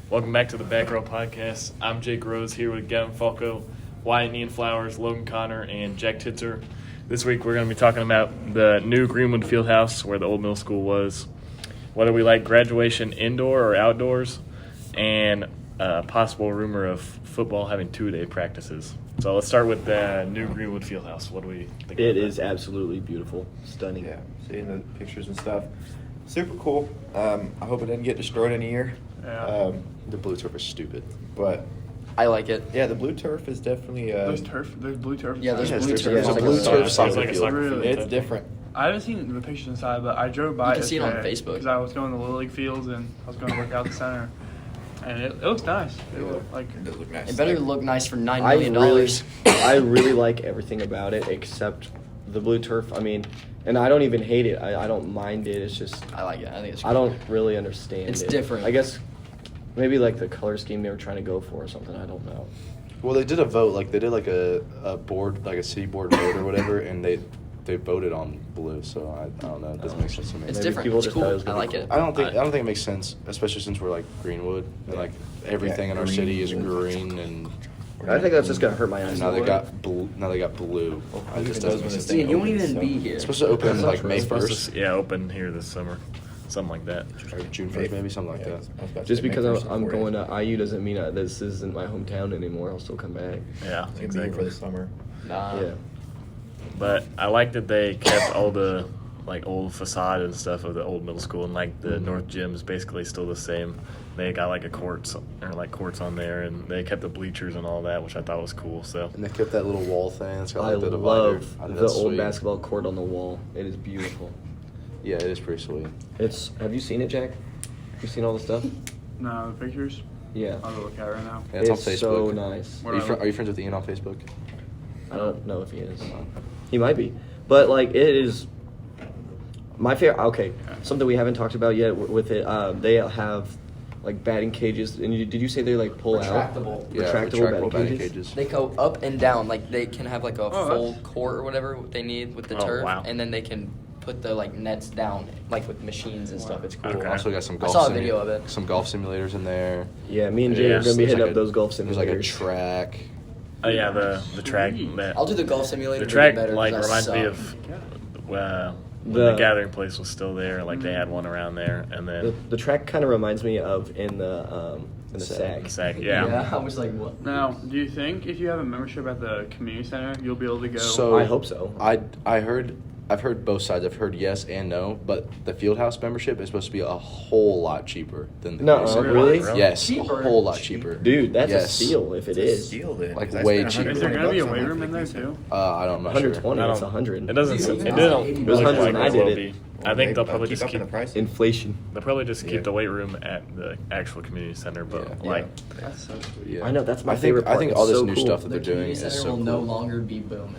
Welcome back to the Back Row Podcast. I'm Jake Rose here with Gavin Falco, Wyatt Ian Flowers, Logan Connor, and Jack Titzer. This week we're going to be talking about the new Greenwood Fieldhouse where the old middle school was, whether we like graduation indoor or outdoors, and a possible rumor of football having two-day practices. So let's start with the new Greenwood Fieldhouse. What do we think? It is absolutely beautiful, stunning. Yeah, seeing the pictures and stuff. Super cool. I hope it didn't get destroyed in a year. Yeah. The blue turf is stupid, but I like it. yeah, the blue turf is definitely. There's turf. There's blue turf. Yeah, there's Yes, blue there's turf. there's a Like blue a turf soccer soccer field. field. Really? It's different. I haven't seen the pictures inside, but I drove by. You can see it on Facebook. because I was going to the Little League fields and I was going to work out the center, and it looks nice. It looked like It does look nice. It better look nice for $9 I million. really like everything about it except the blue turf. I mean, and I don't even hate it. I don't mind it. It's just I like it. I think it's cool. I don't really understand It's it. different. I guess maybe like the color scheme they were trying to go for or something. I don't know. Well, they did a vote, like they did like a board, like a city board vote or whatever, and they voted on blue. So I don't know, it doesn't make sense to me. It's Maybe different. people It's just thought it cool. was I gonna be like cool. it. I don't think it makes sense, especially since we're like Greenwood and like everything in our green. city is green, and I think that's just gonna hurt my eyes. now they got blue. Now they got blue. Well, It just who doesn't even knows when make this sense. thing See, you won't opens, even so- be here. It's supposed to open like May Supposed 1st, to, open here this summer, something like that. or June 1st, maybe something like Yeah, that. I was about to Just say May because 1st I'm before going it. to IU doesn't mean this isn't my hometown anymore. I'll still come back. Yeah, It's gonna be here exactly. for the summer. Nah. Yeah. But I like that they kept all the like old facade and stuff of the old middle school, and like the north gym is basically still the same. They got like courts on there, and they kept the bleachers and all that, which I thought was cool. So And they kept that little wall thing. It's got I like the divider. love I think the that's old sweet. basketball court on the wall. It is beautiful. Yeah, it is pretty sweet. Have you seen it, Jack? You seen all the stuff? no the pictures. Yeah. I'll go look at it right now. Yeah, it's on It's Facebook. so nice. Where Are you, do I fr- look? are you friends with Ian on Facebook? I don't know if he is. He might be. But, like, it is my favorite. Okay, something we haven't talked about yet with it. They have, like, batting cages. And did you say they, like, pull out? Retractable. Yeah, Retractable batting cages? They go up and down. Like, they can have, like, a Oh, full that's- court or whatever they need with the Oh, turf. wow. And then they can put the, like, nets down, like, with machines and stuff. It's cool. Okay. Also got some I golf. saw a video of it. Some golf simulators in there. Yeah, me and Jay Yeah, are going to be There's hitting like up those golf simulators. There's like a track. oh yeah, the track. That, I'll do the golf simulator. the to track get better, like 'cause I reminds me suck. of when The- the gathering place was still there. Like they had one around there, and then The track kind of reminds me of in the Sag. SAG. SAG. Yeah. I was like, what? Now, do you think if you have a membership at the community center, you'll be able to go? So I hope so. I've heard both sides. I've heard yes and no, but the Fieldhouse membership is supposed to be a whole lot cheaper than the No, community center. really? Really? Yes, Cheaper? a whole lot cheaper. Dude, that's Yes. a steal if it It's a is. steal then, Like, 'cause I way spent cheaper. Is there 120 gonna be a bucks on weight my room in there 50 too? I'm not sure. 120, I it's don't- 100. It doesn't. It's It like didn't 80 look bucks. like 100 when it I will did be. it. I think they'll They probably keep just upping keep. the price. Inflation. They'll probably just keep Yeah. the weight room at the actual community center, but Yeah. like That's so sweet. Yeah. I know, that's my I think, favorite part. I think It's all this so new cool. stuff that The they're doing community is center so will cool. no longer be booming.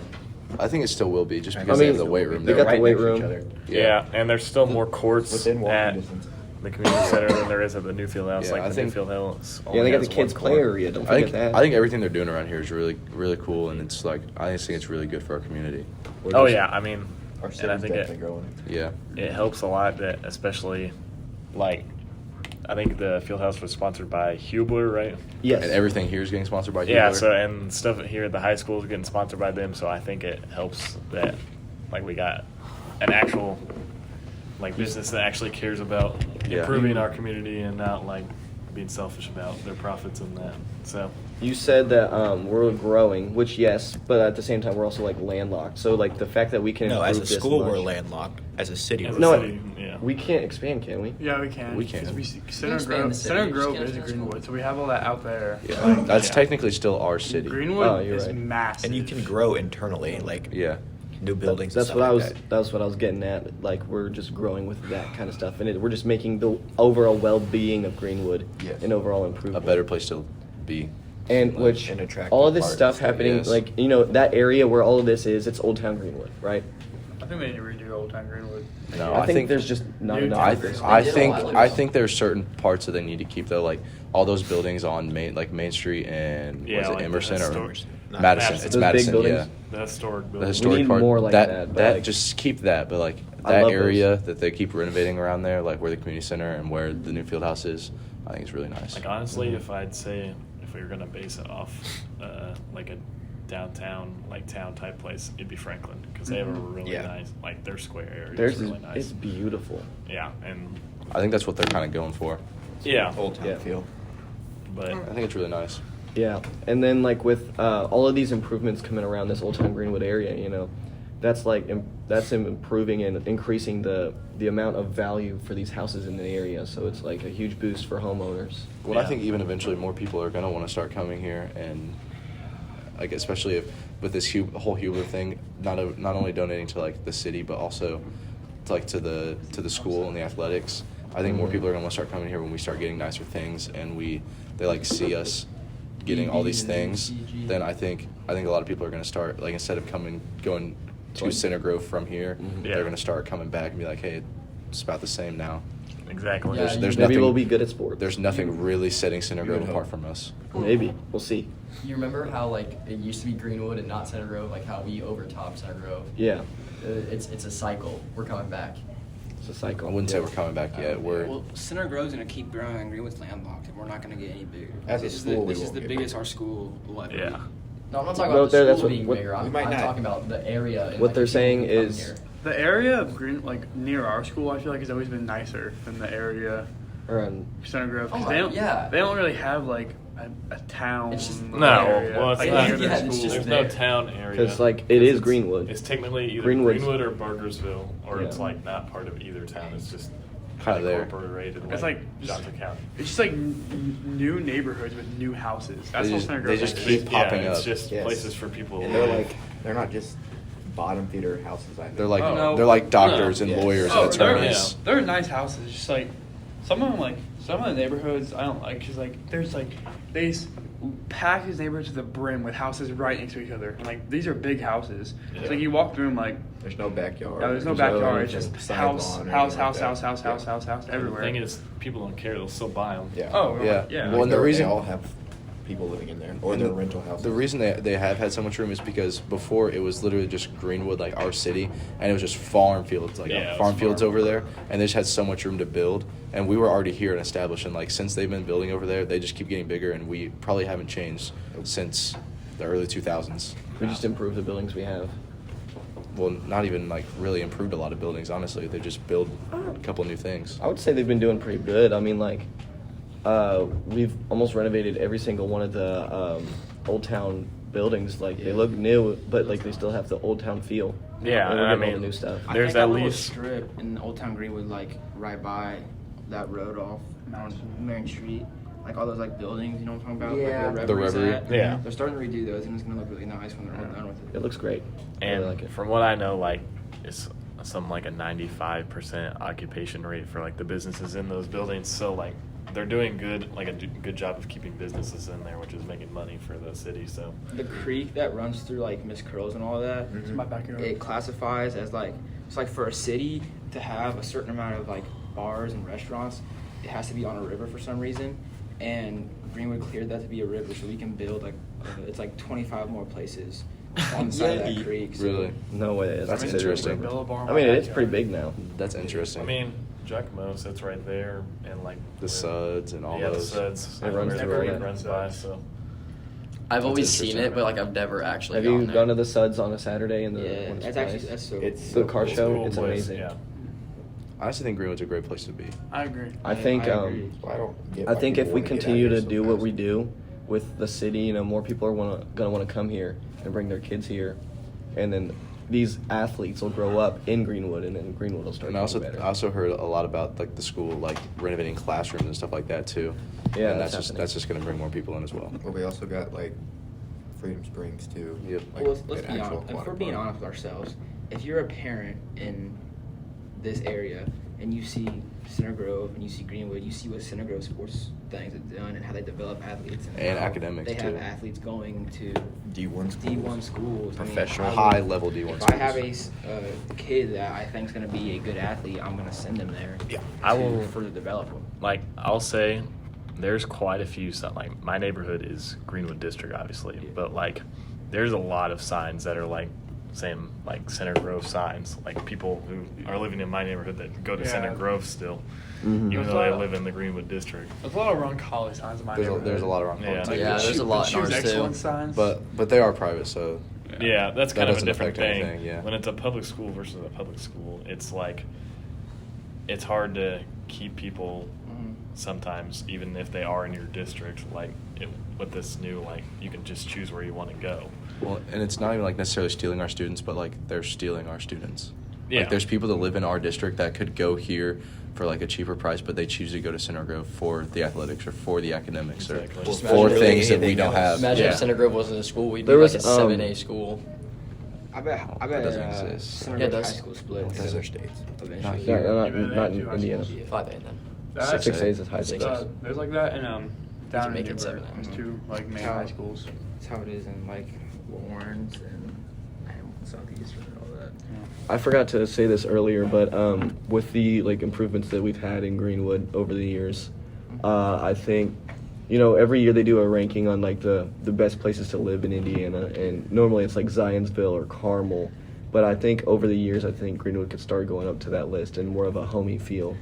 I think it still will be just because mean, they have the weight room they there. got the right weight next to each room. other. yeah, and there's still more courts Within walking at distance. the community center than there is at the new field house. Yeah, like I the think- new field house. Yeah, only they got has the kids' one play court. area. Don't I forget think that. I think everything they're doing around here is really really cool, and it's like I just think it's really good for our community. We're Oh just- yeah, I mean, Our and I city's think definitely it growing. Yeah, it helps a lot that especially like I think the field house was sponsored by Hubler, right? Yes. and everything here is getting sponsored by Yeah, Hubler. so and stuff here at the high school is getting sponsored by them, so I think it helps that like we got an actual like business that actually cares about Yeah. improving our community and not like being selfish about their profits and that. So You said that we're growing, which yes, but at the same time we're also like landlocked. So like the fact that we can No, as a improve this school, much- we're landlocked. As a city, as we're a No, city, yeah. we can't expand, can we? Yeah, we can. We can. 'Cause Center expand Grove, the city, Center you just Grove can't is expand Greenwood, so we have all that out there. yeah, Like, that's yeah. technically still our city. Greenwood Oh, you're is right. massive. and you can grow internally, like Yeah, new buildings. That's and what stuff I like was. that. That's what I was getting at. Like we're just growing with that kind of stuff, and we're just making the overall well-being of Greenwood Yes. an overall improvement. a better place to be. And which An attractive all of this part stuff and stuff, happening, yes. like that area where all of this is, it's Old Town Greenwood, right? I think they need to redo Old Town Greenwood. No, I I think think there's just not Dude, enough. I, of this. I did a think while I ago. think there's certain parts that they need to keep though, like all those buildings on Main Street and Yeah, was it like the Emerson or historic- Not Madison? Madison. It's Those big Madison, buildings? yeah. The historic The building. historic need part. more like that, but, like, just keep that, but like I that love area that they keep renovating around there, like where the community center and where the new field house is, I think it's really nice. Like honestly, if I'd say if we were gonna base it off like a downtown like town type place, it'd be Franklin because they have a really Yeah. nice like their square area Theirs is is really nice. it's beautiful. Yeah, and I think that's what they're kind of going for. yeah, Old Town Yeah. feel. but I think it's really nice. Yeah, and then like with all of these improvements coming around this Old Town Greenwood area, that's like that's improving and increasing the amount of value for these houses in the area. So it's like a huge boost for homeowners. Well, I Yeah. think even eventually more people are going to want to start coming here, and like especially if with this whole Hubler thing, not only donating to like the city, but also to the school and the athletics. I think more people are going to want to start coming here when we start getting nicer things, and they like see us getting all these things. Then I think a lot of people are going to start like instead of going to Center Grove from here, Yeah. they're going to start coming back and be like, hey, it's about the same now. exactly. Yeah, There's Maybe nothing, we'll be good at sports. There's nothing really setting Center You Grove would apart hope. from us. Maybe we'll see. You remember how like it used to be Greenwood and not Center Grove, like how we overtopped Center Grove? Yeah, It's a cycle. We're coming back. it's a I cycle. wouldn't say Yeah. we're coming back yet. Well, Center Grove's gonna keep growing, and Greenwood's landlocked, and we're not gonna get any bigger. As a This is school, we this is won't the get biggest bigger. our school will ever Yeah. be. No, I'm not talking Well, about the that's school what- being what- bigger. I'm might not. talking about the area. And, What like, they're the saying people coming is- here. The area of Green, like near our school, I feel like has always been nicer than the area Around Center Grove. 'Cause Oh, they don't, yeah. they don't really have like a town. It's just- No, area, well, it's like, not. near their Yeah, it's school. just There's there. no town area. because like it is It's- Greenwood. It's technically either Greenwood's- Greenwood or Bargersville, or it's Yeah. like not part of either town. It's just Kinda there. incorporated. It's like Johnson County. It's just like new neighborhoods with new houses. That's They what just- Center they Grove just is. keep popping It's up. just Yes. places for people. And to they're live. like, they're not just bottom feeder houses either. They're like Oh, no. they're like doctors No. and Yes. lawyers Oh, and they're, attorneys. they're nice houses. Just like some of them, like some of the neighborhoods, I don't like because like there's like they pack these neighborhoods to the brim with houses right next to each other. And like these are big houses. Yeah. It's like you walk through them like There's no backyard. yeah, there's no backyard. It's anything, just side house, lawn or house, anything like house, that. house, house, Yeah. house, house, house, The everywhere. thing is, people don't care. They'll still buy them. Yeah. Oh, Yeah. yeah. Well, and the They reason all have people living in there, or and they're the- rental houses. The reason they have had so much room is because before it was literally just Greenwood, like our city, and it was just farm fields, like Yeah, it was farm fields farm. over there, and they just had so much room to build. And we were already here and established, and like since they've been building over there, they just keep getting bigger, and we probably haven't changed since the early 2000s. We just improve the buildings we have. Well, not even like really improved a lot of buildings, honestly. They just built a couple new things. I would say they've been doing pretty good. I mean, like, we've almost renovated every single one of the Old Town buildings. Like, they look new, but like they still have the Old Town feel. Yeah, And we're I getting all mean, the new stuff. I There's think that at little least- strip in Old Town Greenwood, like right by that road off Marion Street, like all those like buildings. You know what I'm talking about? Yeah. Like where The Reveille's Reverie. at. Yeah. They're starting to redo those, and it's gonna look really nice when they're all done with it. It looks great. I And really like it. from what I know, like it's something like a 95% occupation rate for like the businesses in those buildings. So like they're doing good, like a good job of keeping businesses in there, which is making money for the city. So The creek that runs through like Miss Curls and all of that, It's my backyard. it classifies as like it's like for a city to have a certain amount of like bars and restaurants, it has to be on a river for some reason, and Greenwood cleared that to be a river, so we can build like it's like 25 more places on the side of that creek. So Really, No way. That's considered- interesting. Build a bar in I my mean, it's backyard. pretty big now. that's interesting. I mean, Giacomo sits right there, and like The Suds and all yeah, those. the Suds. It runs Where through every all week that. runs by. So I've That's always seen interesting. it, but like I've never actually Have gone you there. gone to the Suds on a Saturday and the yeah, when it's that's actually nice? that's so. It's The car It's a show, cool it's place, amazing. Yeah. I honestly think Greenwood's a great place to be. I agree. I think I agree. Well, I don't get I why think people if we wanna get out continue here to so do what fast. we do with the city, more people are gonna want to come here and bring their kids here, and then these athletes will grow up in Greenwood, and then Greenwood will start And I getting also better. I also heard a lot about like the school like renovating classrooms and stuff like that too. Yeah, and that's happening. that's just gonna bring more people in as well. Well, we also got like Freedom Springs too. Yep. Like, Well, let's an be actual honest. If water we're being park. honest with ourselves, if you're a parent in this area and you see Center Grove and you see Greenwood, you see what Center Grove sports things have done and how they develop athletes And how academics, They have too. athletes going to D1 schools. D1 schools, Professional. I mean, High level D1 If schools. I have a kid that I think is going to be a good athlete, I'm going to send him there. Yeah, I to will- further develop him. Like I'll say, there's quite a few. Like my neighborhood is Greenwood District, obviously, Yeah. but like there's a lot of signs that are like same like Center Grove signs, like people who are living in my neighborhood that go to Center Yeah. Grove still, Mhm. even though they live in the Greenwood district. There's a lot of Ron Colley signs in my neighborhood. There's a lot around. Yeah. College. Yeah, there's a lot in Choose ours, too. excellence signs. But they are private, so Yeah, that's That kind of a doesn't different affect thing. anything, yeah. When it's a public school versus a public school, it's like it's hard to keep people Mhm. sometimes, even if they are in your district. Like with this new, like you can just choose where you want to go. well, and it's not even like necessarily stealing our students, but like they're stealing our students. Yeah. Like there's people that live in our district that could go here for like a cheaper price, but they choose to go to Center Grove for the athletics or for the academics Exactly. or Just for imagine things that we anything don't else. have. Imagine yeah. if Center Grove wasn't a school, we'd There be was, like a 7A school. I bet That doesn't exist. Center Yeah, it Grove does. High School splits. Does it? Other states. Eventually. Not Yeah, here. not, Even they not have in two high Indiana. schools. 5A then. That- 6A is as high as Six it A. goes. There's like that, and down in make it Newburgh, 7. there's two like main How- high schools. That's how it is in like Lawrence and Hamilton Southeastern and all that. I forgot to say this earlier, but with the like improvements that we've had in Greenwood over the years, I think, every year they do a ranking on like the best places to live in Indiana, and normally it's like Zionsville or Carmel, but I think over the years, I think Greenwood could start going up to that list and more of a homey feel.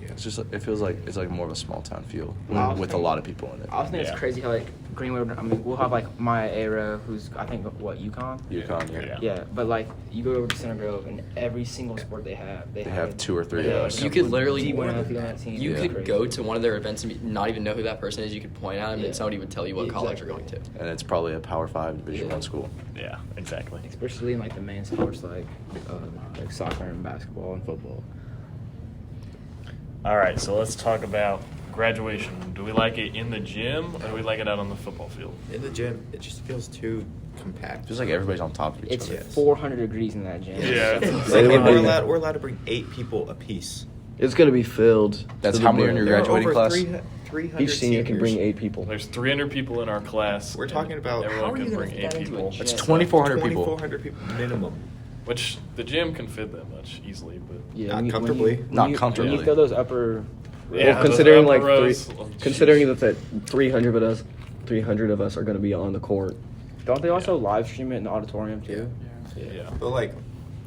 It's just it feels like it's like more of a small town feel I was with a thinking- lot of people in it. I also think Yeah. it's crazy how like Greenwood. I mean, we'll have like Maya Ara, who's I think what UConn. UConn, yeah. Yeah. Yeah, but like you go over to Center Grove and every single sport they have 2 or 3 they of have, us. You could literally D1 athlete on that team. You It's could crazy. go to one of their events and not even know who that person is. You could point at him Yeah. and somebody would tell you what Yeah, college you're exactly. going to. And it's probably a Power 5 Division Yeah. 1 school. Yeah, exactly. especially in like the main sports like soccer and basketball and football. All right, so let's talk about graduation. Do we like it in the gym or do we like it out on the football field? In the gym, it just feels too compact. It feels like everybody's on top of each It's other. Yes. 400 degrees in that gym. Yeah. It's They like, would we're be- allowed to bring 8 people apiece. It's going to be filled. That's to the how many are in brim. your There are graduating over class? 300 Each senior can bring seniors. 8 people. There's 300 people in our class. We're and talking about- everyone How are you can gonna bring fit 8 that into a people. gym? It's Yeah. 2,400 people. 2,400 people minimum. Which the gym can fit that much easily, but Yeah, Not when you- comfortably. when Not you- comfortably. When you throw those upper. Yeah, Well, those considering upper like rows, three, oh, considering jeez. that 300 of us are going to be on the court. Don't they also live stream it in the auditorium too? yeah. But like,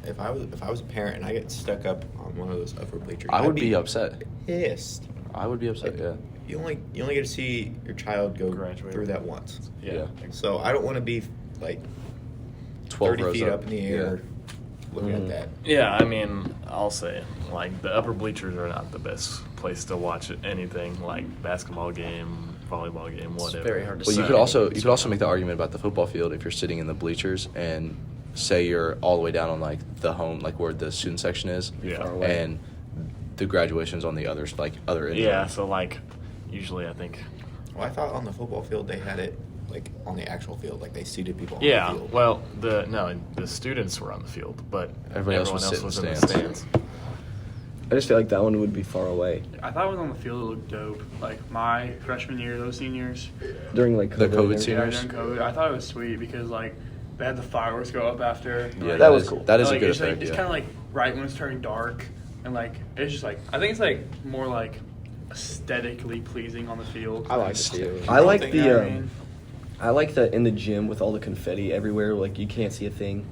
if I was a parent and I get stuck up on one of those upper bleachers, I I'd would be upset. Pissed. I would be upset, Like, yeah. You only get to see your child go Graduate. through that once. Yeah. So I don't want to be like 12 30 rows feet up in the air Yeah. looking Mhm. at that. Yeah, I mean, I'll say, like, the upper bleachers are not the best place to watch anything, like basketball game, volleyball game, whatever. very hard to Well, say. you could also make the argument about the football field if you're sitting in the bleachers and say you're all the way down on like the home, like where the student section is, Yeah. Far away. and the graduation's on the other other end. Yeah, so, like, usually I think. Well, I thought on the football field they had it like on the actual field, like they seated people on Yeah, the field. well, the students were on the field, but Everybody else everyone was else was sitting in in the stands. stands. I just feel like that one would be far away I thought it was on the field. It looked dope. Like my freshman year, those seniors. during like The COVID. COVID and senior? everything. Yeah, during COVID, I thought it was sweet because like they had the fireworks go up after. Yeah, That was cool. That is a Like, good it's like, effect. it's yeah. kind of like right when it's turning dark, and like it's just like I think it's like more like aesthetically pleasing on the field. I like the field. I like think You know the what I mean? I like that in the gym with all the confetti everywhere. Like you can't see a thing.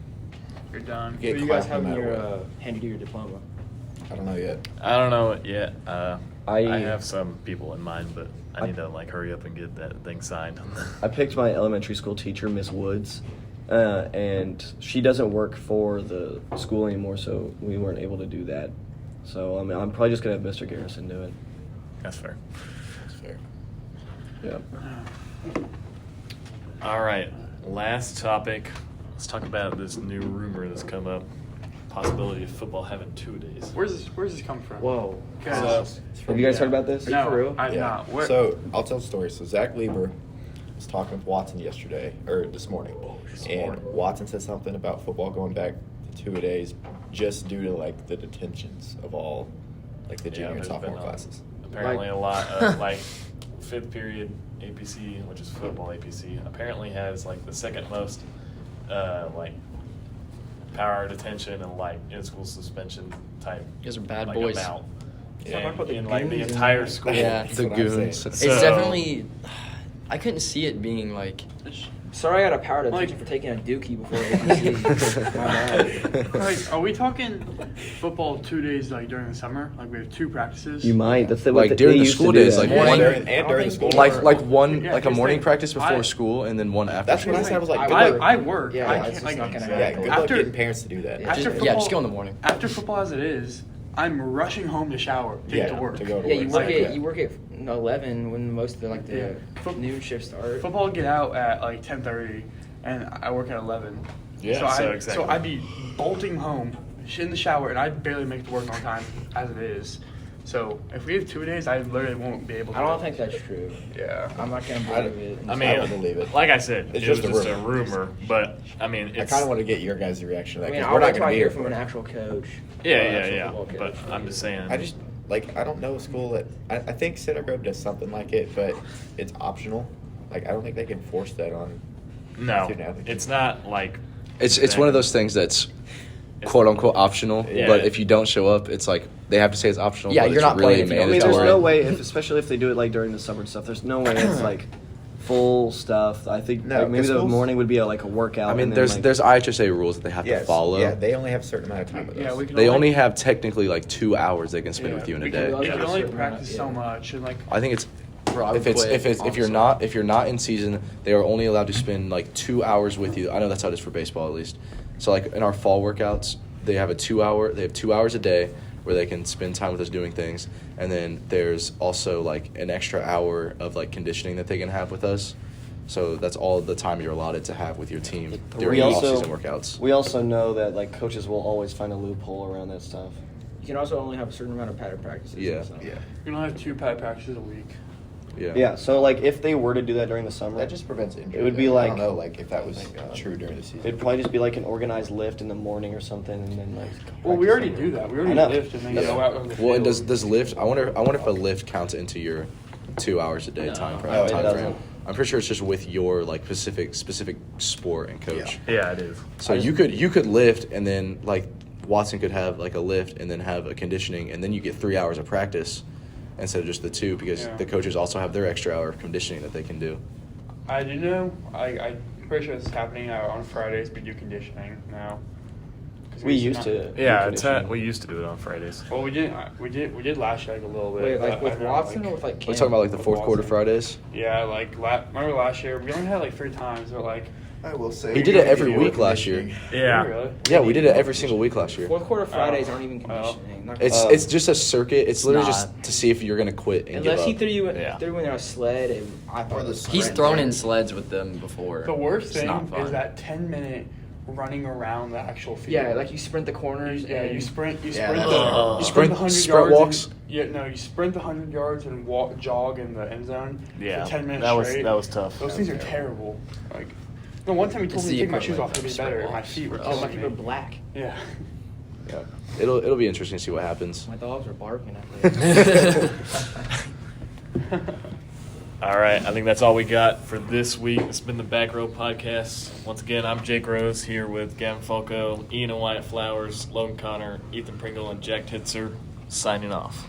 You're done. Get What do you guys clapped have no in your matter hand to your diploma? I don't know yet. I don't know it yet. I I- have some people in mind, but I need to, like, hurry up and get that thing signed. I picked my elementary school teacher, Miss Woods, and she doesn't work for the school anymore, so we weren't able to do that. So I'm probably just gonna have Mr. Garrison do it. That's fair. That's fair. Yeah. All right, last topic. Let's talk about this new rumor that's come up. Possibility of football having 2 days. Where's this come from? Whoa. Guys, Have you guys heard about this? no, for real? I've Yeah. not. Where, So I'll tell the story. So Zach Lieber was talking with Watson yesterday or this morning, and Watson said something about football going back to 2 days, just due to like the detentions of all like the junior and there's sophomore been, classes. Apparently, a lot of like 5th period APC, which is football APC, apparently has like the second most like power detention and like in-school suspension type. You guys are bad like, boys. amount. Yeah, And, talk about the in like the goons entire and- school. Yeah. That's The what I'm saying. goons. It's So- definitely. I couldn't see it being like Sorry, I got a power to Like- attention for taking a dookie before APC. My bad. Like, are we talking football 2 days like during the summer? Like we have 2 practices. You might. That's the Like, they during the used to school do days, that. like, Yeah, one- during the school. Like one Yeah, like a just morning like, practice before I- school and then one after. That's what I school. said. I was like, I- good I- luck. I work. Yeah, I it's can't just like not gonna Yeah, happen. good luck After- getting parents to do that. Yeah, after just- football, Yeah, just go in the morning. After football as it is, I'm rushing home to shower to get to work. to go to Yeah, you work. work Yeah. at 11 when most of the Yeah. noon shifts start. Football get out at like 10:30, and I work at 11. Yeah, so exactly. So I'd be bolting home, in the shower, and I barely make it to work on time as it is. So if we have 2 days, I literally won't be able to. I don't think that's true. Yeah. I'm not gonna I- believe it. I I mean, don't believe it. like I said, It's it was just a just a rumor. rumor. But I mean, I it's kind of want to get your guys' reaction to I that mean, because I'll we're not wait till going I to be hear here from for an it. actual coach. yeah, actual yeah. football But coach. I'm just saying. I just I don't know a school that I think Center Grove does something like it, but it's optional. Like I don't think they can force that on. no, student athletes. it's not like It's one of those things that's quote unquote optional, Yeah. but if you don't show up, it's like they have to say it's optional. Yeah, but you're it's not really playing if you don't I mean, Mandatory. there's no way, especially if they do it like during the summer and stuff. There's no way it's like full stuff. I think No, like, maybe 'cause the schools- morning would be like a workout. I mean, and then, there's like, there's IHSA rules that they have to follow. Yeah, they only have a certain amount of time with us. Yeah, we can They only have technically like 2 hours they can spend yeah, with you in a we day. Can, we Yeah. can only Yeah. practice so much, and like I think it's Bro, I would if it's quit, if you're honestly. not in season, they are only allowed to spend like 2 hours with you. I know that's how it is for baseball at least. So like in our fall workouts, they have 2 hours a day where they can spend time with us doing things, and then there's also like an extra hour of like conditioning that they can have with us. So that's all the time you're allotted to have with your team during we the also off-season workouts. we also know that like coaches will always find a loophole around that stuff. You can also only have a certain amount of padded practices. Yeah. So. Yeah, we don't have 2 pad practices a week. Yeah. So like if they were to do that during the summer, that just prevents injury. It would be I like- don't know, like if that was true during the season. it'd probably just be like an organized lift in the morning or something, and then like. Well, we already practice do that. We I already know. lift and then That's- go out on the Well, and field. does lift? I wonder if a lift counts into your 2 hours a day No. time frame. No, it time doesn't. frame. I'm pretty sure it's just with your like specific sport and coach. yeah, it is. So you could lift and then like Watson could have like a lift and then have a conditioning and then you get 3 hours of practice instead of just the 2 because Yeah. the coaches also have their extra hour of conditioning that they can do. I do know. I'm pretty sure this is happening on Fridays. We do conditioning now. 'Cause We used used to. not- Yeah, it's conditioning. we used to do it on Fridays. Well, we did last year like a little bit. Wait, like but with I don't know, Watson like- or with like We're Cam? talking about like the With fourth quarter Watson. Fridays. Yeah, like remember last year we only had like 3 times, but like I will say We did it every week last year. Yeah. Really? Yeah, we did it every single week last year. Fourth quarter Fridays Oh. aren't even Oh. conditioning. Not It's Oh. it's just a circuit. It's literally not. just to see if you're gonna quit and unless he give threw you Yeah. threw in a sled. And I thought Or it the was sprint. He's thrown in sleds with them before. The worst It's thing not fun. is that 10-minute running around the actual field. Yeah, like you sprint the corners. Yeah, and you sprint. You Yeah, sprint that's the. hard. You Sprint- sprint the 100 sprint yards. walks? You sprint the 100 yards and jog in the end zone. Yeah, for 10 minutes that was straight. tough. Those things are terrible. Like, no, one time he told It's me to the take my shoes off equivalent to be of sprint better. and My walks, feet were bro. Oh, my killing feet were me. black. Yeah. Yeah, it'll be interesting to see what happens. My dogs are barking at me. All right, I think that's all we got for this week. It's been the Back Row Podcast. Once again, I'm Jake Rose here with Gavin Falco, Ian and Wyatt Flowers, Logan Connor, Ethan Pringle, and Jack Titzer. Signing off.